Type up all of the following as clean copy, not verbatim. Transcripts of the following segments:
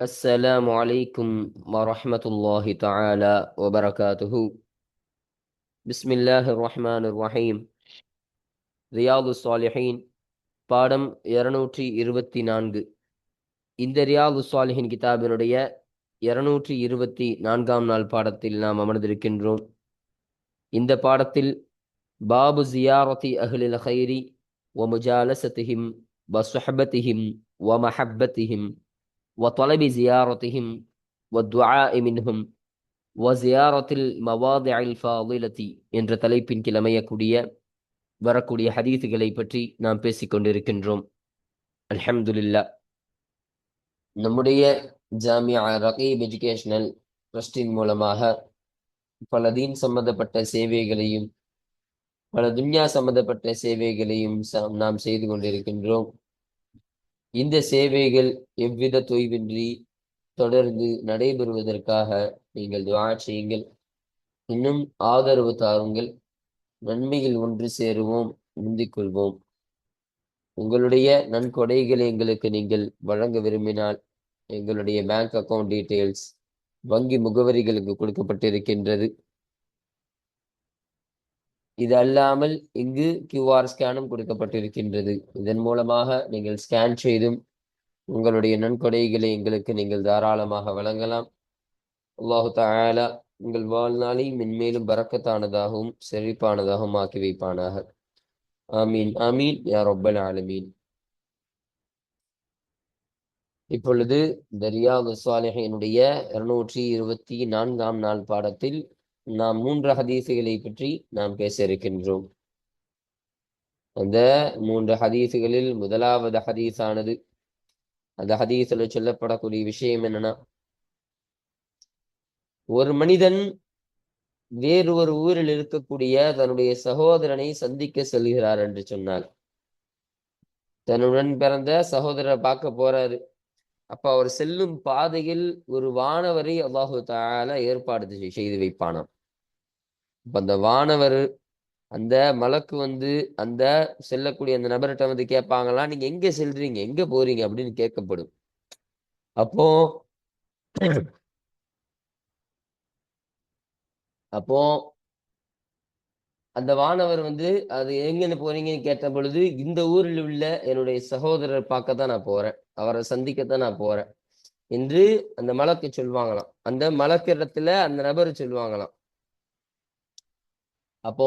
السلام عليكم ورحمة الله تعالى وبركاته. بسم الله الرحمن الرحيم. ரியாது சாலிஹீன் பாடம் 224. இந்த ரியாது சாலிஹின் கிதாபினுடைய 224ஆம் நாள் பாடத்தில் நாம் அமர்ந்திருக்கின்றோம். இந்த பாடத்தில் பாபு ஜியாரதி அஹ்லில் கைரி வ முஜாலசத்திஹிம் வ சுஹபத்திஹிம் வ மஹப்பத்திஹிம் வ தொலபி ஜியாரத்திஹிம் வ துஆஇ மின்ஹும் வசியாரத்தில் மவாதிஅல் ஃபாதிலதி என்ற தலைப்பின் கீழ் அமையக்கூடிய வரக்கூடிய ஹதீஸுகளை பற்றி நாம் பேசிக் கொண்டிருக்கின்றோம். அல்ஹம்துலில்லாஹ். நம்முடைய ஜாமியா ரகீப் எஜுகேஷனல் ட்ரஸ்டின் மூலமாக பல தீன் சம்பந்தப்பட்ட சேவைகளையும் பல துன்யா சம்பந்தப்பட்ட சேவைகளையும் நாம் செய்து கொண்டிருக்கின்றோம். இந்த சேவைகள் எவ்வித தொய்வின்றி தொடர்ந்து நடைபெறுவதற்காக நீங்கள் துஆ செய்யுங்கள், இன்னும் ஆதரவு தாருங்கள். நன்மையில் ஒன்று சேருவோம், முந்திக் கொள்வோம். உங்களுடைய நன்கொடைகளை எங்களுக்கு நீங்கள் வழங்க விரும்பினால் எங்களுடைய பேங்க் அக்கவுண்ட் டீட்டெயில்ஸ் வங்கி முகவரிகளுக்கு கொடுக்கப்பட்டிருக்கின்றது. இது அல்லாமல் இங்கு கியூஆர் ஸ்கேனும் கொடுக்கப்பட்டிருக்கின்றது. இதன் மூலமாக நீங்கள் ஸ்கேன் செய்தும் உங்களுடைய நன்கொடைகளை எங்களுக்கு நீங்கள் தாராளமாக வழங்கலாம். அல்லாஹு தஆலா உங்கள் வாழ்நாளை மென்மேலும் பரக்கத்தானதாகவும் செழிப்பானதாகவும் ஆக்கி வைப்பானாக. ஆமீன் ஆமீன் யா ரப்பல் ஆலமீன். இப்பொழுது இந்த ரியாது ஸாலிஹீனுடைய 224ஆம் நாள் பாடத்தில் நாம் 3 ஹதீஸுகளை பற்றி நாம் பேச இருக்கின்றோம். அந்த 3 ஹதீஸுகளில் முதலாவது ஹதீஸானது, அந்த ஹதீஸில் சொல்லப்படக்கூடிய விஷயம் என்னன்னா, ஒரு மனிதன் வேறு ஒரு ஊரில் இருக்கக்கூடிய தன்னுடைய சகோதரனை சந்திக்க செல்கிறார் என்று சொன்னார். தன்னுடன் பிறந்த சகோதரரை பார்க்க போறாரு. அப்ப அவர் செல்லும் பாதையில் ஒரு வானவரை அல்லாஹு தஆலா ஏற்பாடு செய்து வைப்பானாம். இப்ப அந்த வானவர், அந்த மலக்கு அந்த செல்லக்கூடிய அந்த நபர்கிட்ட கேட்பாங்களாம், நீங்க எங்க செல்றீங்க, எங்க போறீங்க அப்படின்னு கேட்கப்படும். அப்போ அப்போ அந்த வானவர் அது எங்கன்னு போறீங்கன்னு கேட்ட பொழுது, இந்த ஊரில் உள்ள என்னுடைய சகோதரர் பார்க்க தான் நான் போறேன், அவரை சந்திக்கத்தான் நான் போறேன் என்று அந்த மலக்கு சொல்லுவாங்களாம். அந்த மலக்கிடத்துல அந்த நபர் சொல்லுவாங்களாம். அப்போ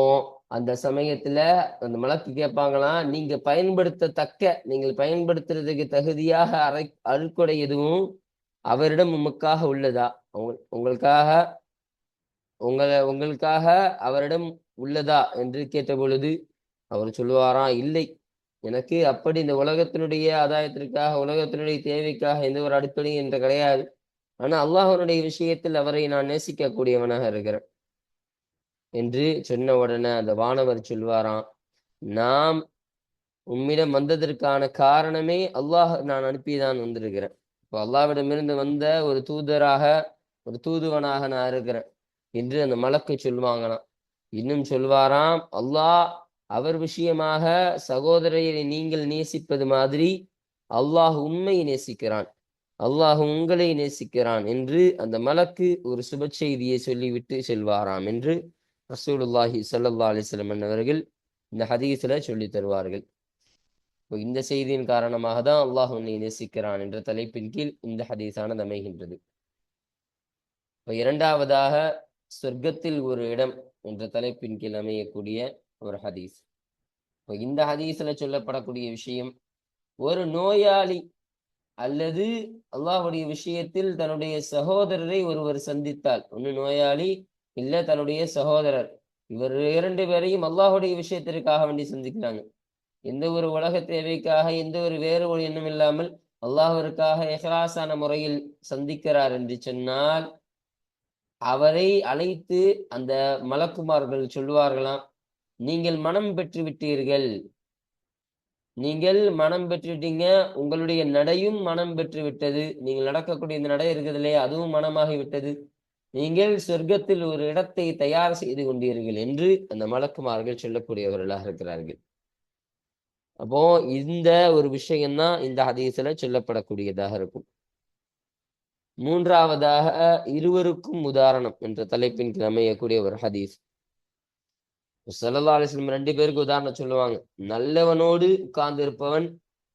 அந்த சமயத்துல அந்த மலக்கு கேட்பாங்களாம், நீங்கள் பயன்படுத்துறதுக்கு தகுதியாக அருட்கொடை எதுவும் அவரிடம் உமக்காக உள்ளதா, உங்களுக்காக உங்களுக்காக அவரிடம் உள்ளதா என்று கேட்ட பொழுது அவர் சொல்லுவாராம், இல்லை, எனக்கு அப்படி இந்த உலகத்தினுடைய ஆதாயத்திற்காக உலகத்தினுடைய தேவைக்காக எந்த ஒரு அடிப்படையும் என்று கிடையாது. ஆனா அல்லாஹ்வுடைய விஷயத்தில் அவரை நான் நேசிக்கக்கூடியவனாக இருக்கிறேன் என்று சொன்ன உடனே அந்த வானவர் சொல்வாராம், நாம் உம்மிடம் வந்ததற்கான காரணமே அல்லாஹ் நான் அனுப்பிதான் வந்திருக்கிறேன். இப்போ அல்லாஹ்விடமிருந்து வந்த ஒரு தூதுவனாக நான் இருக்கிறேன் என்று அந்த மலக்கு சொல்லுவாங்களாம். இன்னும் சொல்வாராம், அல்லாஹ் அவர் விஷயமாக சகோதரரை நீங்கள் நேசிப்பது மாதிரி அல்லாஹ் உம்மை நேசிக்கிறான், அல்லாஹ் உங்களை நேசிக்கிறான் என்று அந்த மலக்கு ஒரு சுப செய்தியை சொல்லிவிட்டு செல்வாராம் என்று ரசூலுல்லாஹி ஸல்லல்லாஹு அலைஹி வஸல்லம் அவர்கள் இந்த ஹதீஸ்ல சொல்லி தருவார்கள். இந்த செய்தியின் காரணமாக தான் அல்லாஹ் உன்னை நேசிக்கிறான் என்ற தலைப்பின் கீழ் இந்த ஹதீஸானது அமைகின்றது. இப்ப இரண்டாவதாக, சொர்க்கத்தில் ஒரு இடம் என்ற தலைப்பின் கீழ் அமையக்கூடிய ஒரு ஹதீஸ். இப்போ இந்த ஹதீஸ்ல சொல்லப்படக்கூடிய விஷயம், ஒரு நோயாளி அல்லது அல்லாஹ்வுடைய விஷயத்தில் தன்னுடைய சகோதரரை ஒருவர் சந்தித்தால், ஒன்னு நோயாளி இல்ல தன்னுடைய சகோதரர், இவர் 2 பேரையும் அல்லாஹ்வுடைய விஷயத்திற்காக வேண்டி சந்திக்கிறாங்க. எந்த ஒரு உலக தேவைக்காக, எந்த ஒரு வேறு ஒரு எண்ணம் இல்லாமல் அல்லாஹ்விற்காக இஹ்லாஸான முறையில் சந்திக்கிறார் என்று சொன்னால், அவரை அழைத்து அந்த மலக்குமார்கள் சொல்லுவார்களாம், நீங்கள் மனம் பெற்று விட்டீர்கள், நீங்கள் மனம் பெற்றுவிட்டீங்க, உங்களுடைய நடையும் மனம் பெற்று விட்டது, நீங்கள் நடக்கக்கூடிய இந்த நடை இருக்குது இல்லையா, அதுவும் மனமாகி விட்டது, நீங்கள் சொர்க்கத்தில் ஒரு இடத்தை தயார் செய்து கொண்டீர்கள் என்று அந்த மலக்குமார்கள் சொல்லக்கூடியவர்களாக இருக்கிறார்கள். அப்போ இந்த ஒரு விஷயம்தான் இந்த ஹதீஸ்ல சொல்லப்படக்கூடியதாக இருக்கும். மூன்றாவதாக இருவருக்கும் உதாரணம் என்ற தலைப்பின் கீழ் அமையக்கூடிய ஒரு ஹதீஸ். ஸல்லல்லாஹு அலைஹி வஸல்லம் 2 பேருக்கு உதாரணம் சொல்லுவாங்க. நல்லவனோடு உட்கார்ந்து இருப்பவன்,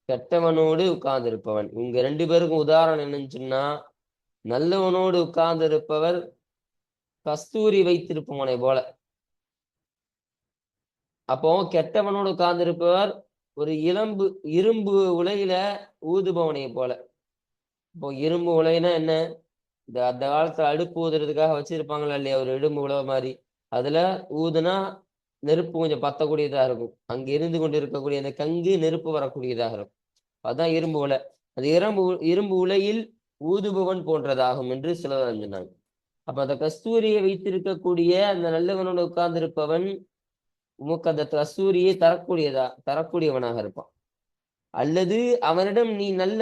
கெட்டவனோடு உட்கார்ந்து இருப்பவன். இவங்க 2 பேருக்கும் உதாரணம் என்னன்னு சொன்னா, நல்லவனோடு உட்கார்ந்து இருப்பவர் கஸ்தூரி வைத்திருப்பவனை போல. அப்போ கெட்டவனோடு உட்கார்ந்து இருப்பவர் ஒரு இரும்பு உலையில ஊதுபவனை போல. இப்போ இரும்பு உலைனா என்ன? அந்த காலத்துல அடுப்பு ஊதுறதுக்காக வச்சிருப்பாங்களா இல்லையா, ஒரு இரும்பு உலை மாதிரி. அதுல ஊதுனா நெருப்பு கொஞ்சம் பத்தக்கூடியதா இருக்கும். அங்க இருந்து கொண்டு இருக்கக்கூடிய அந்த கங்கு நெருப்பு வரக்கூடியதாக இருக்கும். அதான் இரும்பு உலை. அது இரும்பு உலையில் ஊதுபவன் போன்றதாகும் என்று சிலர் சொன்னாங்க. அப்ப அந்த கஸ்தூரியை வைத்திருக்கக்கூடிய அந்த நல்லவனோடு உட்கார்ந்து இருப்பவன் உமக்கு அந்த கஸ்தூரியை தரக்கூடியவனாக இருப்பான். அல்லது அவனிடம் நீ நல்ல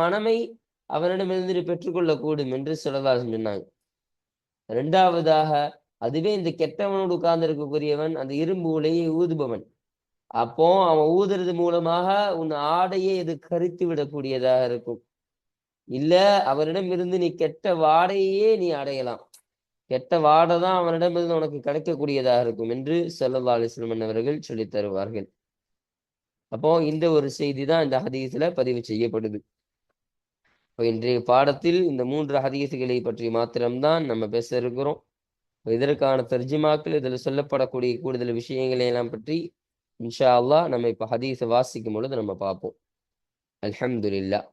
மனமை அவனிடமிருந்து பெற்றுக்கொள்ளக்கூடும் என்று ஸல்லல்லாஹு சொன்னாங்க. இரண்டாவதாக, அதுவே இந்த கெட்டவனோடு உட்கார்ந்து இருக்கக்கூடியவன் அந்த இரும்பு உலையை ஊதுபவன். அப்போ அவன் ஊதுறது மூலமாக உன் ஆடையை இது கரித்து விடக்கூடியதாக இருக்கும். இல்ல அவரிடம் இருந்து நீ கெட்ட வாடையே நீ அடையலாம். கெட்ட வாடை தான் அவனிடமிருந்து உனக்கு கிடைக்கக்கூடியதாக இருக்கும் என்று ஸல்லல்லாஹு அலைஹி வஸல்லம் அவர்கள் சொல்லித் தருவார்கள். அப்போ இந்த ஒரு செய்தி தான் இந்த ஹதீஸ்ல பதிவு செய்யப்படுது. இப்போ இன்றைய பாடத்தில் இந்த 3 ஹதீஸ்களை பற்றி மாத்திரம்தான் நம்ம பேச இருக்கிறோம். இதற்கான தர்ஜிமாக்கள், இதில் சொல்லப்படக்கூடிய கூடுதல் விஷயங்களை எல்லாம் பற்றி இன்ஷா அல்லாஹ் நம்ம இப்போ ஹதீஸை வாசிக்கும் பொழுது நம்ம பார்ப்போம். அல்ஹம்துலில்லாஹ்.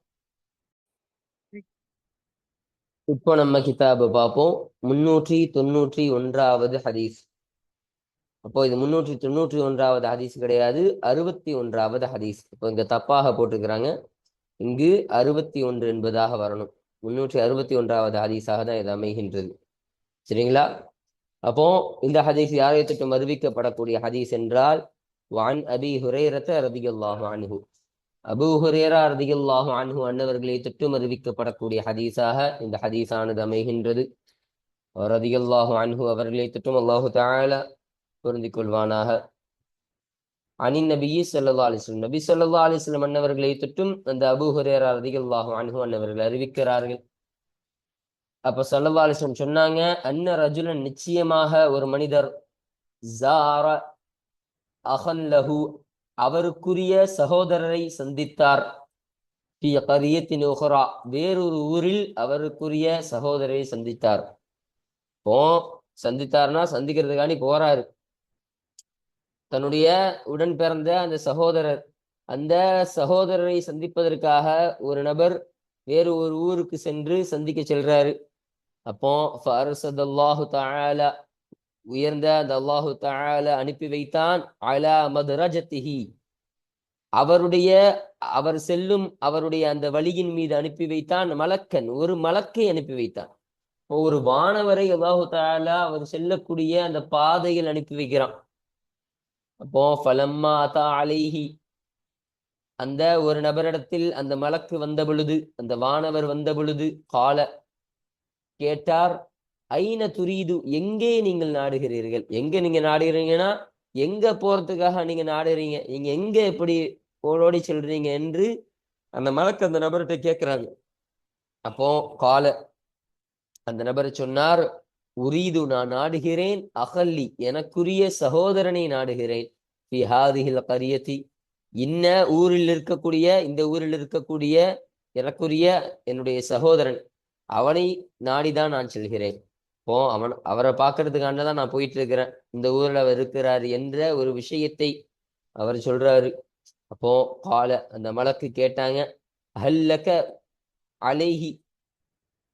இப்போ நம்ம கிதாபை பார்ப்போம். 391வது ஹதீஸ். அப்போ இது 391வது ஹதீஸ் கிடையாது, 61வது ஹதீஸ். இப்போ இங்க தப்பாக போட்டுக்கிறாங்க. இங்கு 61 என்பதாக வரணும். 361வது ஹதீஸாக தான் இது அமைகின்றது. சரிங்களா? அப்போ இந்த ஹதீஸ் யாரை தொட்டும் அறிவிக்கப்படக்கூடிய ஹதீஸ் என்றால், வான் அபி ஹுரைரத ரலியல்லாஹு அன்ஹு, அபூ ஹுரைரா ரலியல்லாஹு அன்ஹு அன்னவர்களை தொட்டும் அறிவிக்கப்படக்கூடிய ஹதீஸாக இந்த ஹதீஸானது அமைகின்றது. ரலியல்லாஹு அன்ஹு அவர்களை தொட்டும் அல்லாஹு தஆலா பொருந்திக் கொள்வானாக. அனின் நபி ஸல்லல்லாஹு அலைஹி வஸல்லம், நபி ஸல்லல்லாஹு அலைஹி வஸல்லம் அன்னவர்களை தொட்டும் அந்த அபூ ஹுரைரா ரலியல்லாஹு அன்ஹு அன்னவர்கள் அறிவிக்கிறார்கள். அப்ப ஸல்லல்லாஹு அலைஹி வஸல்லம் சொன்னாங்க, அன்ன ரஜுலன், நிச்சயமாக ஒரு மனிதர், ஸார அஹன் லஹு, அவருக்குரிய சகோதரரை சந்தித்தார். ஃபீ கரியத்தின் உஹ்ரா, வேறொரு ஊரில் அவருக்குரிய சகோதரரை சந்தித்தார். இப்போ சந்தித்தார்னா சந்திக்கிறதுக்காண்டி போறாரு. தன்னுடைய உடன் பிறந்த அந்த சகோதரரை சந்திப்பதற்காக ஒரு நபர் வேறு ஒரு ஊருக்கு சென்று சந்திக்க செல்றாரு. அப்போ ஃபஅர்ஸதல்லாஹு தஆலா, உயர்ந்த அந்த அல்லாஹு தஆலா அனுப்பி வைத்தான், அலா மத்ரஜத்திஹி, அவர் செல்லும் அவருடைய அந்த வழியின் மீது அனுப்பி வைத்தான், மலக்கன், ஒரு மலக்கை அனுப்பி வைத்தான். ஒரு வானவரை அல்லாஹு தஆலா அவர் செல்லக்கூடிய அந்த பாதையில் அனுப்பி வைக்கிறான். அப்போ ஃபலம்மா அதா அலைஹி, அந்த ஒரு நபரிடத்தில் அந்த மலக்கு வந்த பொழுது, அந்த வானவர் வந்த பொழுது, கால, கேட்டார், ஐன துரீது, எங்கே நீங்கள் நாடுகிறீர்கள்? எங்க நீங்க நாடுகிறீங்கன்னா எங்க போறதுக்காக நீங்க நாடுறீங்க, நீங்க எங்க எப்படி ஓடோடி செல்றீங்க என்று அந்த மலக்கு அந்த நபர்கிட்ட கேட்கிறாங்க. அப்போ கால, அந்த நபர் சொன்னார், உரீது, நான் நாடுகிறேன், அகல்லி, எனக்குரிய சகோதரனை நாடுகிறேன், ஃபி ஹாதிஹில் கரியதி, இந்த ஊரில் இருக்கக்கூடிய எனக்குரிய என்னுடைய சகோதரன், அவனை நாடிதான் நான் செல்கிறேன். இப்போ அவரை பார்க்கறதுக்காண்டதான் நான் போயிட்டு இருக்கிறேன், இந்த ஊரில் அவர் இருக்கிறார் என்ற ஒரு விஷயத்தை அவர் சொல்றாரு. அப்போ கால, அந்த மலக்கு கேட்டாங்க, ஹல்லக அலைஹி,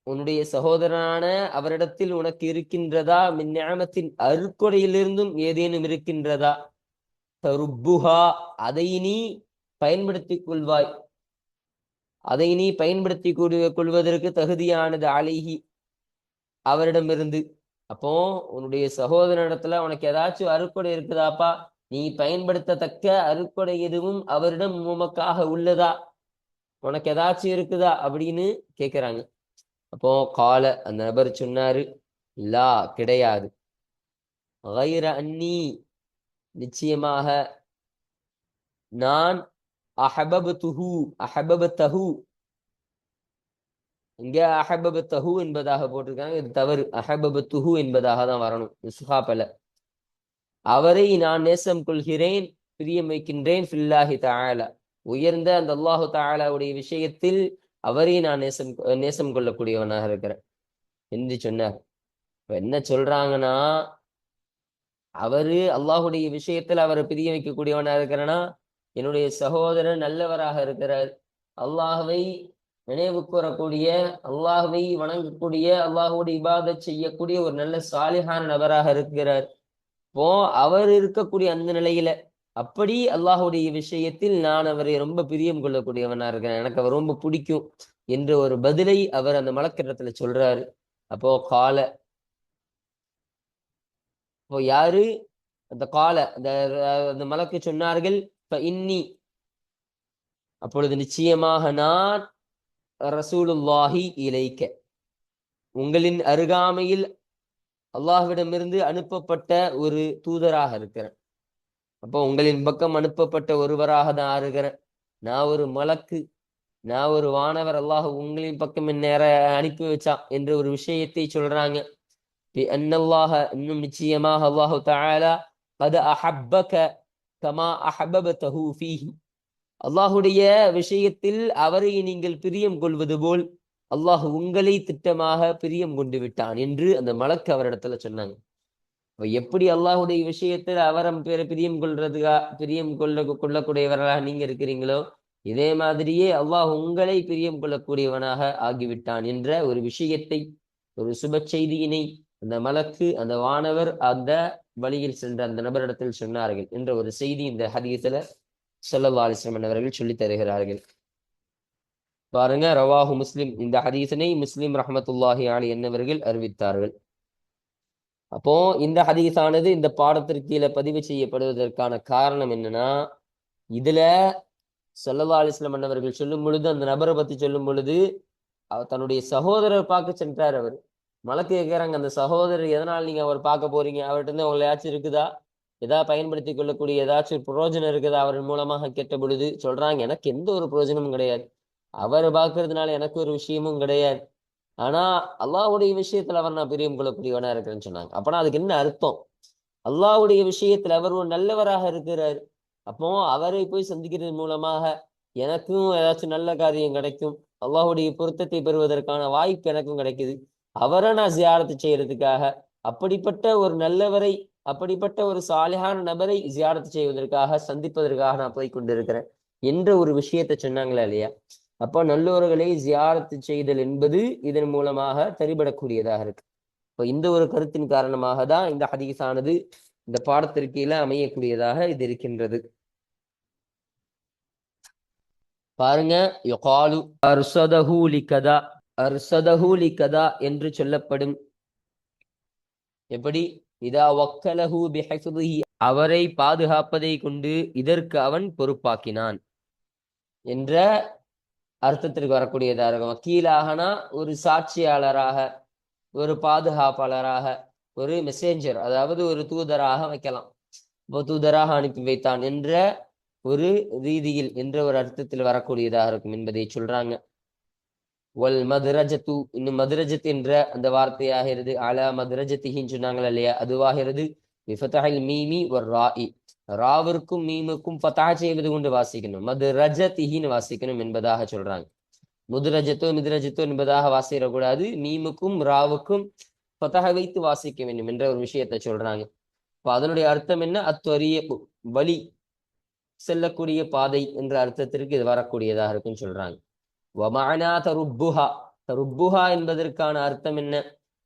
உன்னுடைய சகோதரனான அவரிடத்தில் உனக்கு இருக்கின்றதா, மின் நிஅமத்தின், அருட்கொடையிலிருந்தும் ஏதேனும் இருக்கின்றதா, தருப்புஹா, அதை நீ பயன்படுத்திக் கொள்வாய், அதை நீ பயன்படுத்தி கொள்வதற்கு தகுதியானது, அலைஹி, அவரிடமிருந்து. அப்போ உன்னுடைய சகோதரனிடத்துல உனக்கு ஏதாச்சும் அருட்கொடை இருக்குதாப்பா, நீ பயன்படுத்தத்தக்க அருட்கொடை எதுவும் அவரிடம் உமக்காக உள்ளதா, உனக்கு ஏதாச்சும் இருக்குதா அப்படின்னு கேட்கிறாங்க. அப்போ கால, அந்த நபர் சொன்னாரு, லா, கிடையாது, கைர அன்னி, நிச்சயமாக நான், அஹபப்தஹு, இங்க அஹபபத்தஹு என்பதாக போட்டிருக்காங்க, இது தவறு. அஹபபத்துஹு என்பதாக தான் வரணும் நுஸ்ஹாப்பல. அவரை நான் நேசம் கொள்கிறேன், பிரியம் வைக்கின்றேன், ஃபில்லாஹி தஆலா, உயர்ந்த அந்த அல்லாஹு தஆலாவுடைய விஷயத்தில் அவரை நான் நேசம் கொள்ளக்கூடியவனாக இருக்கிறேன் என்று சொன்னார். இப்ப என்ன சொல்றாங்கன்னா, அவரு அல்லாஹுடைய விஷயத்தில் அவரை பிரிய வைக்கக்கூடியவனாக இருக்கிறேன்னா, என்னுடைய சகோதரன் நல்லவராக இருக்கிறார், அல்லாஹ்வை நினைவு கூறக்கூடிய, அல்லாஹ்வை வணங்கக்கூடிய, அல்லாஹுடைய இபாதத் செய்யக்கூடிய ஒரு நல்ல சாலிஹான நபராக இருக்கிறார். இப்போ அவர் இருக்கக்கூடிய அந்த நிலையில அப்படி அல்லாஹுடைய விஷயத்தில் நான் அவரை ரொம்ப பிரியம் கொள்ளக்கூடியவனா இருக்கிறேன், எனக்கு அவர் ரொம்ப பிடிக்கும் என்ற ஒரு பதிலை அவர் அந்த மலக்கிடத்துல சொல்றாரு. அப்போ கால, இப்போ யாரு அந்த கால அந்த மலக்கு சொன்னார்கள், இன்னி, அப்பொழுது நிச்சயமாக நான் ரசூலுல்லாஹி இலைக்க, உங்களின் அருகாமையில் அல்லாஹ்விடமிருந்து அனுப்பப்பட்ட ஒரு தூதராக இருக்கிறேன். அப்போ உங்களின் பக்கம் அனுப்பப்பட்ட ஒருவராக தான் இருக்கிறேன். நான் ஒரு மலக்கு, நான் ஒரு வானவர், அல்லாஹ் உங்களின் பக்கம் நேர அனுப்பி வச்சான் என்ற ஒரு விஷயத்தை சொல்றாங்க. அன்னல்லாஹ, இன்னும் நிச்சயமாக அல்லாஹு தஆலா கத் அஹப்பக கமா அஹபபதஹு ஃபீஹி, அல்லாஹுடைய விஷயத்தில் அவரை நீங்கள் பிரியம் கொள்வது போல் அல்லாஹ் உங்களை திட்டமாக பிரியம் கொண்டு விட்டான் என்று அந்த மலக்கு அவரிடத்துல சொன்னாங்க. எப்படி அல்லாஹுடைய விஷயத்தில் அவரம் பிரியம் கொள்ளக்கூடியவர்களாக நீங்க இருக்கிறீங்களோ, இதே மாதிரியே அல்லாஹ் உங்களை பிரியம் கொள்ளக்கூடியவனாக ஆகிவிட்டான் என்ற ஒரு விஷயத்தை, ஒரு சுப செய்தியினை அந்த மலக்கு, அந்த வானவர் அந்த வழியில் சென்ற அந்த நபரிடத்தில் சொன்னார்கள் என்ற ஒரு செய்தி இந்த ஹதீஸ்ல ஸல்லல்லாஹு அலைஹி வஸல்லம் அவர்கள் சொல்லி தருகிறார்கள். பாருங்க, ரவாஹு முஸ்லிம், இந்த ஹதீஸனை முஸ்லிம் ரஹ்மத்துல்லாஹி அலைஹி என்னவர்கள் அறிவித்தார்கள். அப்போ இந்த ஹதீஸானது இந்த பாடத்திற்கு கீழே பதிவு செய்யப்படுவதற்கான காரணம் என்னன்னா, இதுல ஸல்லல்லாஹு அலைஹி வஸல்லம் அவர்கள் சொல்லும் பொழுது, அந்த நபரை பத்தி சொல்லும் பொழுது, தன்னுடைய சகோதரர் பார்க்க சென்றார். அவர் மலக்கு கேட்கிறாங்க, அந்த சகோதரர் எதனால் நீங்க அவர் பார்க்க போறீங்க, அவர்கிட்ட இருந்து உங்களை ஏதாச்சும் இருக்குதா, ஏதாவது பயன்படுத்தி கொள்ளக்கூடிய ஏதாச்சும் ஒரு பிரயோஜனம் இருக்குதா அவரின் மூலமாக கேட்ட பொழுது சொல்றாங்க, எனக்கு எந்த ஒரு பிரயோஜனமும் கிடையாது, அவரை பார்க்கறதுனால எனக்கு ஒரு விஷயமும் கிடையாது, ஆனா அல்லாஹ்வுடைய விஷயத்துல அவர் நான் பிரியம் கொள்ளக்கூடியவனா இருக்கிறேன்னு சொன்னாங்க. அப்பனா அதுக்கு என்ன அர்த்தம்? அல்லாஹ்வுடைய விஷயத்துல அவர் ஒரு நல்லவராக இருக்கிறார், அப்போ அவரை போய் சந்திக்கிறது மூலமாக எனக்கும் ஏதாச்சும் நல்ல காரியம் கிடைக்கும், அல்லாஹ்வுடைய பொருத்தத்தை பெறுவதற்கான வாய்ப்பு எனக்கும் கிடைக்குது, அவரை நான் ஜியாரத்து செய்யறதுக்காக, அப்படிப்பட்ட ஒரு நல்லவரை, அப்படிப்பட்ட ஒரு சாலிஹான நபரை ஜியாரத்து செய்வதற்காக, சந்திப்பதற்காக நான் போய் கொண்டிருக்கிறேன் என்ற ஒரு விஷயத்தை சொன்னாங்களா இல்லையா? அப்போ நல்லோர்களை ஜியாரத்து செய்தல் என்பது இதன் மூலமாக தெரிபடக்கூடியதாக இருக்கு. இப்போ இந்த ஒரு கருத்தின் காரணமாக தான் இந்த ஹதீஸானது இந்த பாடத்திற்கீழ அமையக்கூடியதாக இது இருக்கின்றது. பாருங்க, யுகாலு அர்சதஹு லிகதா, அர்சதஹு லிகதா என்று சொல்லப்படும். எப்படி? இதா வக்கலஹு பிஹிஃப்திஹி, அவரை பாதுகாப்பதை கொண்டு இதற்கு அவன் பொறுப்பாக்கினான் என்ற அர்த்தத்திற்கு வரக்கூடியதாக இருக்கும். வக்கீலாகனா ஒரு சாட்சியாளராக, ஒரு பாதுகாப்பாளராக, ஒரு மெசேஞ்சர், அதாவது ஒரு தூதராக வைக்கலாம். இப்போ தூதராக அனுப்பி வைத்தான் என்ற ஒரு ரீதியில், என்ற ஒரு அர்த்தத்தில் வரக்கூடியதாக இருக்கும் என்பதை சொல்றாங்க. வல் மதுரஜத்து, இன்னும் மதுரஜத் என்ற அந்த வார்த்தையாகிறது அலா மதுரஜத்தின்னு சொன்னாங்களா இல்லையா, அதுவாகிறது பிஃபதஹில் மீமி வர் ராஇ, ராவிற்கும் மீமுக்கும் ஃபதஹ செய்வது கொண்டு வாசிக்கணும், மதுரஜத்திஹின்னு வாசிக்கணும் என்பதாக சொல்றாங்க. முதுரஜத்தோ மிதுரஜத்தோ என்பதாக வாசிடக்கூடாது, மீமுக்கும் ராவுக்கும் ஃபதஹ வைத்து வாசிக்க வேண்டும் என்ற ஒரு விஷயத்தை சொல்றாங்க. இப்போ அதனுடைய அர்த்தம் என்ன? அத்வரிய, வழி, செல்லக்கூடிய பாதை என்ற அர்த்தத்திற்கு இது வரக்கூடியதாக இருக்குன்னு சொல்றாங்க. வமஅனா தருப்புஹா, தருப்புஹா என்பதற்கான அர்த்தம் என்ன?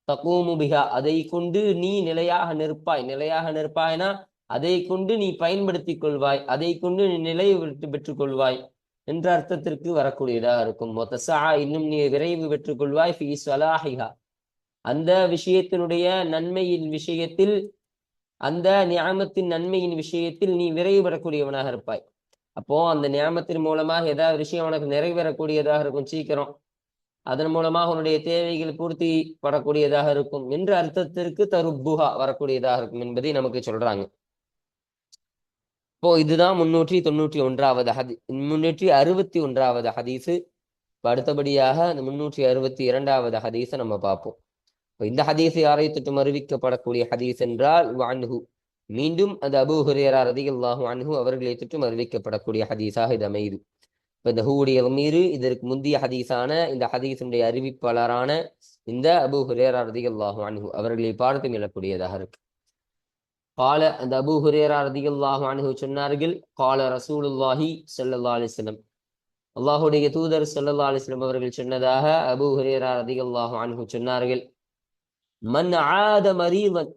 தகூமு பிஹா, அதை கொண்டு நீ நிலையாக நிற்பாய். நிலையாக நிற்பாய்னா அதை கொண்டு நீ பயன்படுத்தி கொள்வாய், அதை கொண்டு நீ நிலையை பெற்றுக் கொள்வாய் என்ற அர்த்தத்திற்கு வரக்கூடியதாக இருக்கும். வதஸா, இன்னும் நீ விரைவு பெற்றுக் கொள்வாய், ஃபீ ஸலாஹிஹா, அந்த விஷயத்தினுடைய நன்மையின் விஷயத்தில், அந்த நியாமத்தின் நன்மையின் விஷயத்தில் நீ விரைவுபடக்கூடியவனாக இருப்பாய். அப்போ அந்த நியாமத்தின் மூலமாக ஏதாவது விஷயம் உனக்கு நிறைவேறக்கூடியதாக இருக்கும் சீக்கிரம், அதன் மூலமாக உன்னுடைய தேவைகள் பூர்த்தி படக்கூடியதாக இருக்கும் என்ற அர்த்தத்திற்கு தருப்புஹா வரக்கூடியதாக இருக்கும் என்பதை நமக்கு சொல்றாங்க. இப்போ இதுதான் 391வது 361வது ஹதீஸு. அடுத்தபடியாக இந்த 362வது ஹதீஸை நம்ம பார்ப்போம். இந்த ஹதீஸை யாரை தொட்டும் அறிவிக்கப்படக்கூடிய ஹதீஸ் என்றால் அன்ஹு, மீண்டும் அந்த அபூ ஹுரைரா ரலியல்லாஹு அன்ஹு அவர்களை தொட்டும் அறிவிக்கப்படக்கூடிய ஹதீஸாக இது அமையுது. இப்போ இந்த ஹூடைய மீது இதற்கு முந்தைய ஹதீஸான இந்த ஹதீஸுடைய அறிவிப்பாளரான இந்த அபூ ஹுரைரா ரலியல்லாஹு அன்ஹு அவர்களை பார்த்து மீளக்கூடியதாக இருக்கு. கால அந்த அபூ ஹுரைரா ரலியல்லாஹு அன்ஹு சொன்னார்கள், கால ரசூலுல்லாஹி ஸல்லல்லாஹு அலைஹி வஸல்லம், அல்லாஹுடைய தூதர் ஸல்லல்லாஹு அலைஹி வஸல்லம் அவர்கள் சொன்னதாக அபூ ஹுரைரா ரலியல்லாஹு அன்ஹு சொன்னார்கள், மன் ஆத மரீதன்,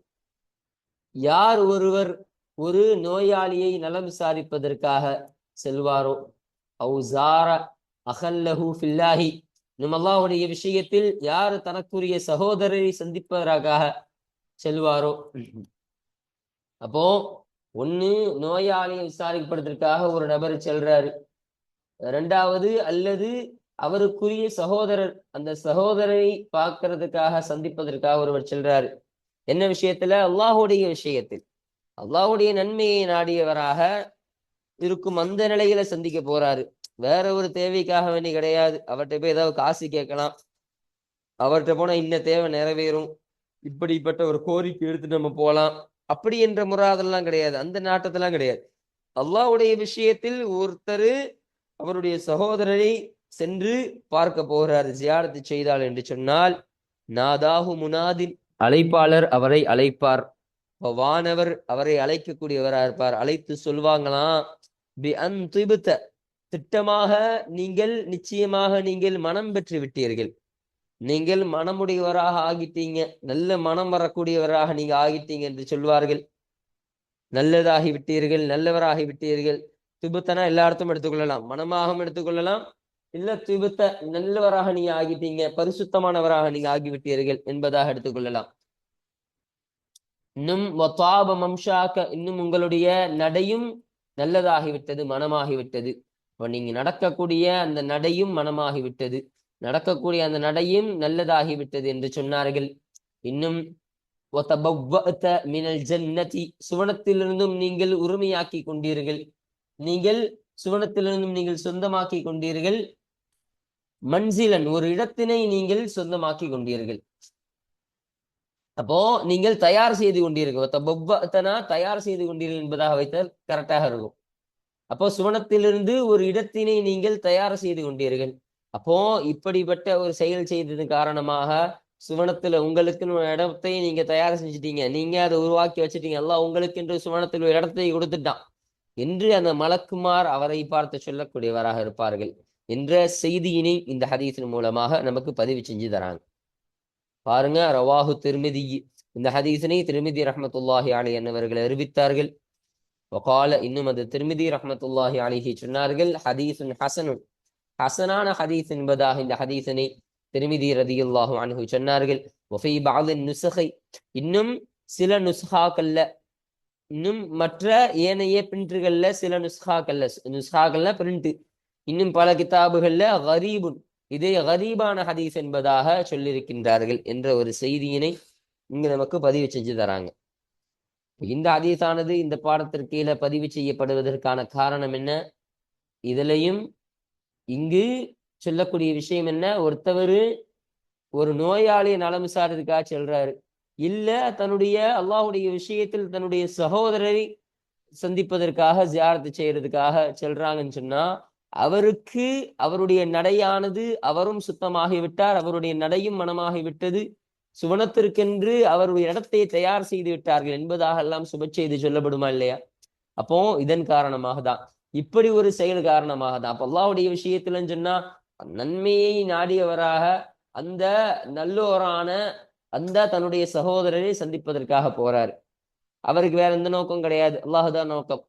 யார் ஒருவர் ஒரு நோயாளியை நலம் விசாரிப்பதற்காக செல்வாரோ, அவு ஜார அஹல்லஹு ஃபில்லாஹி, நம் அல்லாஹுடைய விஷயத்தில் யார் தனக்குரிய சகோதரரை சந்திப்பதற்காக செல்வாரோ. அப்போ ஒண்ணு நோயாளியை விசாரிப்பதற்காக ஒரு நபர் செல்றாரு, ரெண்டாவது அல்லது அவருக்குரிய சகோதரர் அந்த சகோதரரை பார்க்கறதுக்காக சந்திப்பதற்காக ஒருவர் செல்றாரு. என்ன விஷயத்துல? அல்லாஹுடைய விஷயத்தில், அல்லாஹுடைய நன்மையை நாடியவராக இருக்கும் அந்த நிலையில சந்திக்க போறாரு. வேற ஒரு தேவைக்காக வேண்டி கிடையாது. அவர்கிட்ட போய் ஏதாவது காசு கேட்கலாம், அவர்கிட்ட போனா இன்ன தேவை நிறைவேறும், இப்படிப்பட்ட ஒரு கோரிக்கை எடுத்து நம்ம போலாம், அப்படி என்ற முறாதெல்லாம் கிடையாது, அந்த நாட்டத்தெல்லாம் கிடையாது. அல்லாஹ்வுடைய விஷயத்தில் ஒருத்தர் அவருடைய சகோதரரை சென்று பார்க்க போகிறார், ஜியாரத்து செய்தால் என்று சொன்னால், நாதாஹு முனாதின், அழைப்பாளர் அவரை அழைப்பார், வானவர் அவரை அழைக்கக்கூடியவராக இருப்பார். அழைத்து சொல்வாங்களாம், பி அன் திபுத்த, திட்டமாக நீங்கள் நிச்சயமாக நீங்கள் மனம் பெற்று விட்டீர்கள், நீங்கள் மனமுடையவராக ஆகிட்டீங்க, நல்ல மனம் வரக்கூடியவராக நீங்க ஆகிட்டீங்க என்று சொல்வார்கள். நல்லதாகி விட்டீர்கள், நல்லவராகி விட்டீர்கள். திபுத்தனா எல்லா இடத்தும் எடுத்துக்கொள்ளலாம், மனமாகவும் எடுத்துக்கொள்ளலாம், இல்ல திபுத்த நல்லவராக நீங்க ஆகிட்டீங்க, பரிசுத்தமானவராக நீங்க ஆகிவிட்டீர்கள் என்பதாக எடுத்துக்கொள்ளலாம். இன்னும் வத்தாப மம்ஷாக்க, இன்னும் உங்களுடைய நடையும் நல்லதாகிவிட்டது, மனமாகிவிட்டது. இப்போ நீங்க நடக்கக்கூடிய அந்த நடையும் மனமாகிவிட்டது, நடக்கக்கூடிய அந்த நடையும் நல்லதாகிவிட்டது என்று சொன்னார்கள். இன்னும் மினல் ஜன்னதி, சுவனத்திலிருந்தும் நீங்கள் உரிமையாக்கி கொண்டீர்கள், நீங்கள் சுவனத்திலிருந்தும் நீங்கள் சொந்தமாக்கி கொண்டீர்கள், மன்சிலன், ஒரு இடத்தினை நீங்கள் சொந்தமாக்கி கொண்டீர்கள். அப்போ நீங்கள் தயார் செய்து கொண்டீர்கள், தயார் செய்து கொண்டீர்கள் என்பதாக வைத்தால் கரெக்டாக இருக்கும். அப்போ சுவனத்திலிருந்து ஒரு இடத்தினை நீங்கள் தயார் செய்து கொண்டீர்கள். அப்போ இப்படிப்பட்ட ஒரு செயல் செய்தது காரணமாக சுவனத்துல உங்களுக்கு ஒரு இடத்தை நீங்க தயார் செஞ்சுட்டீங்க, நீங்க அதை உருவாக்கி வச்சுட்டீங்க, எல்லாம் உங்களுக்கு என்று சுவனத்தில் ஒரு இடத்தை கொடுத்துட்டான் என்று அந்த மலக்குமார் அவரை பார்த்து சொல்லக்கூடியவராக இருப்பார்கள் என்ற செய்தியினை இந்த ஹதீஸின் மூலமாக நமக்கு பதிவு செஞ்சு தராங்க. பாருங்க, ரவாஹு திர்மிதி, இந்த ஹதீஸினை திர்மிதி ரஹ்மத்துல்லாஹி அலைஹி என்னவர்கள் அறிவித்தார்கள். வகால, இன்னும் அது திர்மிதி ரஹ்மத்துல்லாஹி அலைஹி சொன்னார்கள், ஹதீஸுன் ஹசனுன், ஹசனான ஹதீஸ் என்பதாக இந்த ஹதீஸினை திர்மிதி ரலியல்லாஹு அன்ஹு சொன்னார்கள். வஃபீ பஅதின் நுஸ்ஹை, இன்னும் சில நுஸ்ஹாக்கல்ல, இன்னும் மற்ற ஏனைய பிரிண்டுகள்ல சில நுஸ்ஹாக்கல்ல பிரிண்ட், இன்னும் பல கிதாபுகள்ல கரீபுன், இதே கரீபான ஹதீஸ் என்பதாக சொல்லியிருக்கின்றார்கள் என்ற ஒரு செய்தியினை இங்கு நமக்கு பதிவு செஞ்சு தராங்க. இந்த ஹதீஸானது இந்த பாடத்திற்கு கீழே பதிவு செய்யப்படுவதற்கான காரணம் என்ன? இதுலையும் இங்கு சொல்லக்கூடிய விஷயம் என்ன? ஒருத்தவர் ஒரு நோயாளியை நலம் விசாரத்துக்காக செல்றாரு, இல்ல தன்னுடைய அல்லாஹுடைய விஷயத்தில் தன்னுடைய சகோதரரை சந்திப்பதற்காக ஜியாரத்து செய்யறதுக்காக செல்றாங்கன்னு சொன்னா, அவருக்கு அவருடைய நடையானது, அவரும் சுத்தமாகிவிட்டார், அவருடைய நடையும் மனமாகிவிட்டது, சுவனத்திற்கென்று அவருடைய இடத்தை தயார் செய்து விட்டார்கள் என்பதாக எல்லாம் சுப செய்தி சொல்லப்படுமா இல்லையா? அப்போ இதன் காரணமாக தான், இப்படி ஒரு செயல் காரணமாக தான். அப்ப அல்லாஹ்வுடைய விஷயத்துலன்னு சொன்னா நன்மையை நாடியவராக அந்த நல்லோரான அந்த தன்னுடைய சகோதரரை சந்திப்பதற்காக போறாரு. அவருக்கு வேற எந்த நோக்கம் கிடையாது, அல்லாஹுதான் நோக்கம்,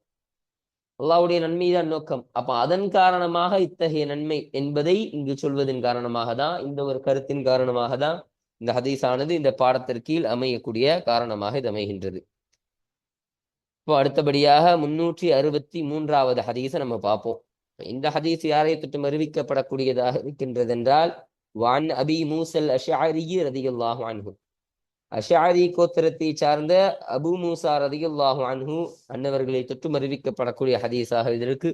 அல்லாஹ்வுடைய நன்மை தான் நோக்கம். அப்ப அதன் காரணமாக இத்தகைய நன்மை என்பதை இங்கு சொல்வதன் காரணமாக தான், இந்த ஒரு கருத்தின் காரணமாக தான் இந்த ஹதீஸானது இந்த பாடத்திற்கீழ் அமையக்கூடிய காரணமாக இது அமைகின்றது. இப்போ அடுத்தபடியாக 363வது ஹதீஸை நம்ம பார்ப்போம். இந்த ஹதீஸ் யாரை தொட்டும் அறிவிக்கப்படக்கூடியதாக இருக்கின்றது என்றால், வான் அபி மூசல் அஷ்அரி ரலியல்லாஹு அன்ஹு, அஷ்அரி கோத்திரத்தை சார்ந்த அபு மூசா ரலியல்லாஹு அன்ஹு அன்னவர்களை தொட்டும் அறிவிக்கப்படக்கூடிய ஹதீஸாக இது இருக்கு.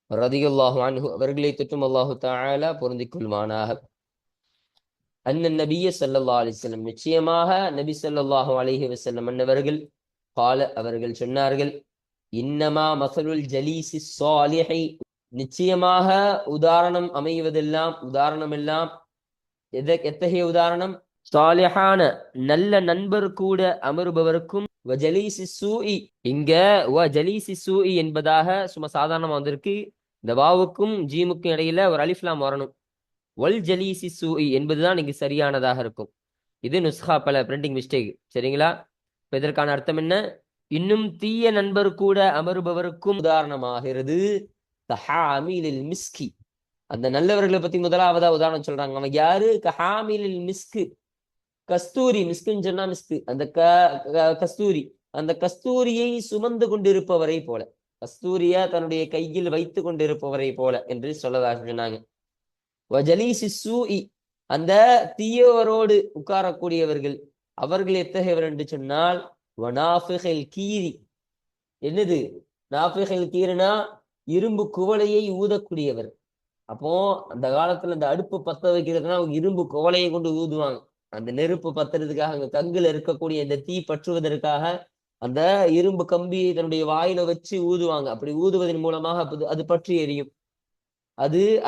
ரதியல்லாஹு அன்ஹு அவர்களை தொற்றும் அல்லாஹு தஆலா பொருந்திக் கொள்வானாக. அண்ணன் நபிய ஸல்லல்லாஹு அலைஹி வஸல்லம் நிச்சயமாக நபி ஸல்லல்லாஹு அலைஹி வஸல்லம் அன்னவர்கள் கால அவர்கள் சொன்னார்கள், இன்னமா மஸலுல் ஜலீஸி ஸாலிஹி, நிச்சயமாக உதாரணம் அமைவதெல்லாம் உதாரணம் எல்லாம் எத்தகைய உதாரணம்? சாலிஹான நல்ல நண்பர் கூட அமருபவருக்கும் வஜலீசி சூஇ, இங்க வஜலீசி சூஇ என்பதாக சும்மா சாதாரணமா வந்திருக்கு. இந்த வாவுக்கும் ஜீமுக்கும் இடையில ஒரு அலிஃப்லாம் வரணும். வல் ஜலீசி சூஇ என்பதுதான் இங்கு சரியானதாக இருக்கும். இது நுஸ்ஹா பல பிரிண்டிங் மிஸ்டேக். சரிங்களா? இப்ப இதற்கான அர்த்தம் என்ன? இன்னும் தீய நண்பர் கூட அமருபவருக்கும் உதாரணமாகிறது தஹாமிலில் மிஸ்கி. அந்த நல்லவர்களை பத்தி முதலாவதா உதாரணம் சொல்றாங்க. அவன் யாரு? கஹாமிலில் மிஸ்கு, கஸ்தூரி. மிஸ்குன்னு சொன்னா மிஸ்கு, அந்த கஸ்தூரி, அந்த கஸ்தூரியை சுமந்து கொண்டிருப்பவரை போல, கஸ்தூரியா தன்னுடைய கையில் வைத்து கொண்டிருப்பவரை போல என்று சொல்லதாக சொன்னாங்க. வஜலீசி சூஇ, அந்த தீயோரோடு உட்காரக்கூடியவர்கள் அவர்கள் எத்தகையவர் என்று சொன்னால் வனாஃபிகில் கீரி. என்னது நாஃபிகில் கீரினா? இரும்பு குவளையை ஊதக்கூடியவர். அப்போ அந்த காலத்துல அந்த அடுப்பு பத்த வைக்கிறதுனா இரும்பு குவளையை கொண்டு ஊதுவாங்க. அந்த நெருப்பு பத்துறதுக்காக, அங்க கங்குல இருக்கக்கூடிய இந்த தீ பற்றுவதற்காக அந்த இரும்பு கம்பியை தன்னுடைய வாயில வச்சு ஊதுவாங்க. அப்படி ஊதுவதன் மூலமாக அது பற்றி எரியும்.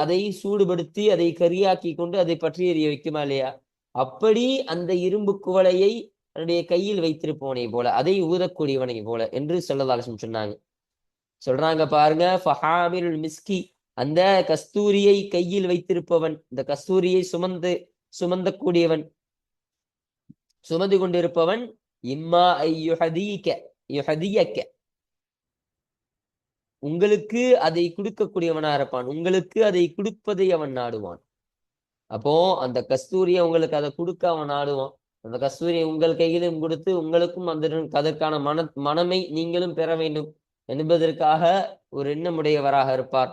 அதை சூடுபடுத்தி அதை கரியாக்கி கொண்டு அதை பற்றி எரிய வைக்குமா இல்லையா? அப்படி அந்த இரும்பு குவளையை தன்னுடைய கையில் வைத்திருப்பவனை போல, அதை ஊதக்கூடியவனை போல என்று ஸல்லல்லாஹு அலைஹி வஸல்லம் சொன்னாங்க. சொல்றாங்க பாருங்க, ஃபஹாமிலுல் மிஸ்கி, அந்த கஸ்தூரியை கையில் வைத்திருப்பவன், இந்த கஸ்தூரியை சுமந்தக்கூடியவன், சுமந்து கொண்டிருப்பவன், இம்மா யுஹதியக்க, உங்களுக்கு அதை கொடுக்கக்கூடியவனா இருப்பான், உங்களுக்கு அதை கொடுப்பதை அவன் நாடுவான். அப்போ அந்த கஸ்தூரியை உங்களுக்கு அதை கொடுக்க அவன் நாடுவான். அந்த கஸ்தூரியை உங்கள் கையிலும் கொடுத்து உங்களுக்கும் அதற்கான மனமை நீங்களும் பெற வேண்டும் என்பதற்காக ஒரு எண்ணமுடையவராக இருப்பார்.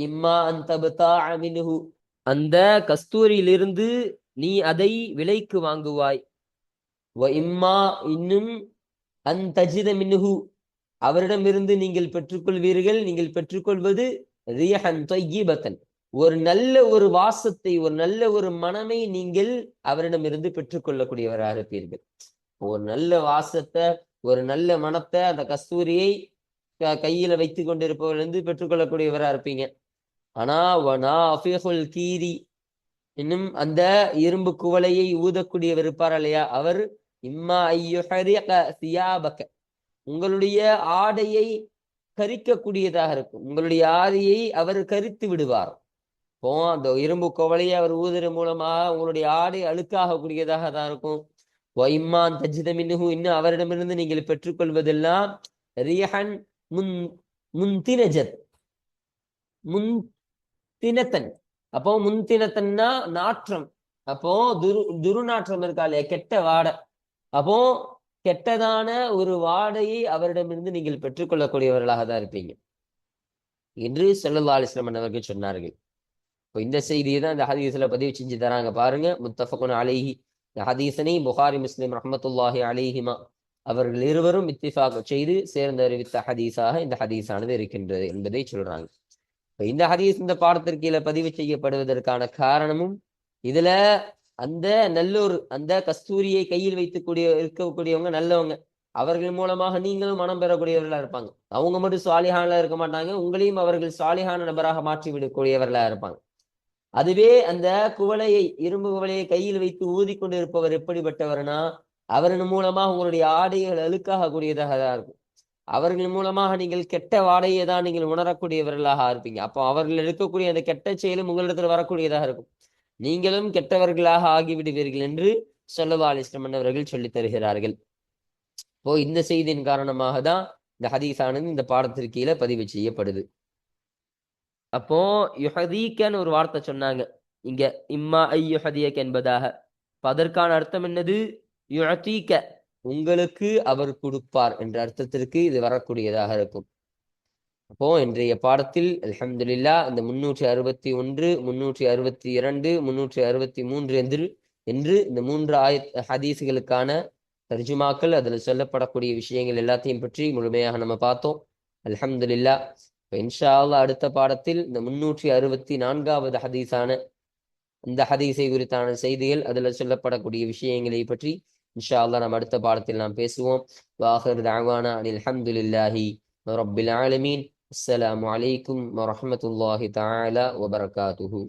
இம்மா மின்ஹு, அந்த கஸ்தூரியிலிருந்து நீ அதை விலைக்கு வாங்குவாய். இம்மா இன்னும் அந்தஜித மின்ஹு, அவரிடமிருந்து நீங்கள் பெற்றுக்கொள்வீர்கள். நீங்கள் பெற்றுக்கொள்வது ரிஹன் தய்யிபத்தன், ஒரு நல்ல ஒரு வாசத்தை, ஒரு நல்ல ஒரு மனமை நீங்கள் அவரிடமிருந்து பெற்றுக்கொள்ளக்கூடியவராக இருப்பீர்கள். ஒரு நல்ல வாசத்தை, ஒரு நல்ல மனத்தை, அந்த கஸ்தூரியை கையில வைத்து கொண்டிருப்பவரிலிருந்து பெற்றுக்கொள்ளக்கூடியவரா இருப்பீங்க. ஆனா கீரி, இன்னும் அந்த இரும்பு குவளையை ஊதக்கூடியவர் இருப்பார் இல்லையா, அவர் இம்மா சியாபக, உங்களுடைய ஆடையை கரிக்கக்கூடியதாக இருக்கும். உங்களுடைய ஆடையை அவர் கரித்து விடுவார். இப்போ அந்த இரும்பு குவளையை அவர் ஊதுற மூலமாக உங்களுடைய ஆடை அழுக்காக கூடியதாக தான் இருக்கும். இம்மான் தஜிதமின்ஹு, இன்னும் அவரிடமிருந்து நீங்கள் பெற்றுக்கொள்வதெல்லாம் ரிஹன் முன்தினஜத், முன்தினத்தன். அப்போ முன்தினத்தன்னா நாற்றம். அப்போ துருநாற்றம் இருக்கா இல்லையா, கெட்ட வாடை. அப்போ கெட்டதான ஒரு வாடையை அவரிடமிருந்து நீங்கள் பெற்றுக்கொள்ளக்கூடியவர்களாக தான் இருப்பீங்க என்று ஸல்லல்லாஹு அலைஹி வஸல்லம் அவர்கள் சொன்னார்கள். இப்போ இந்த செய்தியை தான் இந்த ஹதீஸ்ல பதிவு செஞ்சு தராங்க பாருங்க. முத்தஃபகுன் அலைஹி, இந்த ஹதீஸனை புகாரி முஸ்லிம் ரஹ்மத்துல்லாஹி அலைஹிமா அவர்கள் இருவரும் இத்திஃபாக் செய்து சேர்ந்து அறிவித்த ஹதீஸாக இந்த ஹதீஸானது இருக்கின்றது என்பதை சொல்றாங்க. இந்த ஹதீஸ் இந்த பாடத்திற்கீழ பதிவு செய்யப்படுவதற்கான காரணமும், இதுல அந்த நல்லோர், அந்த கஸ்தூரியை கையில் இருக்கக்கூடியவங்க நல்லவங்க, அவர்கள் மூலமாக நீங்களும் மனம் பெறக்கூடியவர்களா இருப்பாங்க. அவங்க மட்டும் சாலிஹானா இருக்க மாட்டாங்க, உங்களையும் அவர்கள் சாலிஹான நபராக மாற்றி விடக்கூடியவர்களா இருப்பாங்க. அதுவே அந்த குவளையை, இரும்பு குவளையை கையில் வைத்து ஊதி கொண்டு இருப்பவர் எப்படிப்பட்டவர்னா, அவரின் மூலமாக உங்களுடைய ஆடைகள் அழுக்காக கூடியதாக தான் இருக்கும். அவர்கள் மூலமாக நீங்கள் கெட்ட வாடையை தான் நீங்கள் உணரக்கூடியவர்களாக இருப்பீங்க. அப்போ அவர்கள் இருக்கக்கூடிய அந்த கெட்ட செயலும் உங்களிடத்தில் வரக்கூடியதாக இருக்கும். நீங்களும் கெட்டவர்களாக ஆகிவிடுவீர்கள் என்று ஸல்லல்லாஹு அலைஹி வஸல்லம் அவர்கள் சொல்லித் தருகிறார்கள். இப்போ இந்த செய்தியின் காரணமாக தான் இந்த ஹதீஸானது இந்த பாடத்திற்கு கீழே பதிவு செய்யப்படுது. அப்போ யுஹதீக்கன்னு ஒரு வார்த்தை சொன்னாங்க இங்க, இம்மா ஐயுஹதியக் என்பதாக. அதற்கான அர்த்தம் என்னது? யுஅதீக்க, உங்களுக்கு அவர் கொடுப்பார் என்ற அர்த்தத்திற்கு இது வரக்கூடியதாக இருக்கும். அப்போ இன்றைய பாடத்தில் அல்ஹம்துலில்லாஹ் இந்த 361, 362, 363 என்று இந்த 3 ஹதீஸ்களுக்கான தர்ஜுமாக்கள், அதில் சொல்லப்படக்கூடிய விஷயங்கள் எல்லாத்தையும் பற்றி முழுமையாக நம்ம பார்த்தோம். அல்ஹம்துலில்லாஹ். இன்ஷா அல்லாஹ் அடுத்த பாடத்தில் இந்த 364வது ஹதீஸான இந்த ஹதீஸை குறித்தான செய்திகள் அதுல சொல்லப்படக்கூடிய விஷயங்களை பற்றி இன்ஷா அல்லாஹ் நாம் அடுத்த பாடத்தில் நாம் பேசுவோம். வாஹிர் தஅவானா அனில் ஹம்துலில்லாஹி ரப்பில் ஆலமீன். அஸ்ஸலாமு அலைக்கும் வரஹ்மத்துல்லாஹி தஆலா வபரகாத்துஹு.